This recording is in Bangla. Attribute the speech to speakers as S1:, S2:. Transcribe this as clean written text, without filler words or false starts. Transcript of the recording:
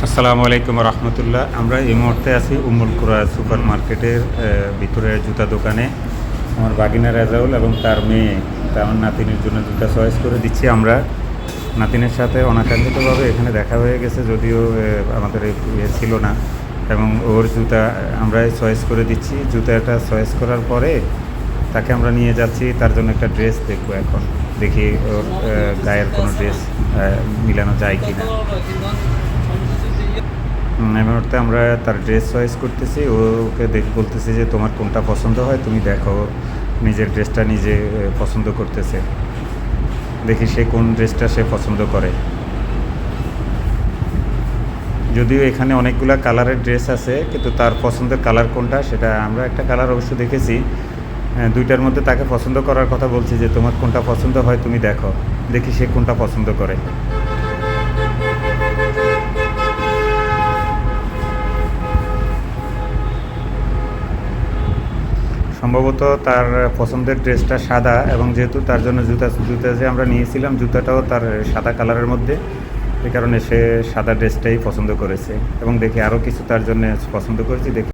S1: আসসালামু আলাইকুম রহমতুল্লাহ। আমরা এই মুহূর্তে আছি উম্মুল কুরা সুপার মার্কেটের ভিতরের জুতা দোকানে। আমার বাগিনা রাজাউল এবং তার মেয়ে আমার নাতিনের জন্য জুতা চয়েস করে দিচ্ছি আমরা। নাতিনের সাথে অনাকাঙ্ক্ষিতভাবে এখানে দেখা হয়ে গেছে, যদিও আমাদের ছিল না, এবং ওর জুতা আমরাই চয়েস করে দিচ্ছি। জুতাটা চয়েস করার পরে তাকে আমরা নিয়ে যাচ্ছি তার জন্য একটা ড্রেস দেখবো। এখন দেখি ওর গায়ের কোনো ড্রেস মিলানো যায় কি না। এই মুহূর্তে আমরা তার ড্রেস চয়েস করতেছি। ওকে বলতেছি যে তোমার কোনটা পছন্দ হয় তুমি দেখো। নিজের ড্রেসটা নিজে পছন্দ করতেছে, দেখি সে কোন ড্রেসটা সে পছন্দ করে। যদিও এখানে অনেকগুলা কালারের ড্রেস আছে, কিন্তু তার পছন্দের কালার কোনটা সেটা আমরা একটা কালার অবশ্য দেখেছি। দুইটার মধ্যে তাকে পছন্দ করার কথা বলছি যে তোমার কোনটা পছন্দ হয় তুমি দেখো, দেখি সে কোনটা পছন্দ করে। সম্ভবত তার পছন্দের ড্রেসটা সাদা, এবং যেহেতু তার জন্য জুতা যে আমরা নিয়েছিলাম জুতাটাও তার সাদা কালারের মধ্যে, এই কারণে সে সাদা ড্রেসটাই পছন্দ করেছে। এবং দেখি আরও কিছু তার জন্য পছন্দ করেছি, দেখি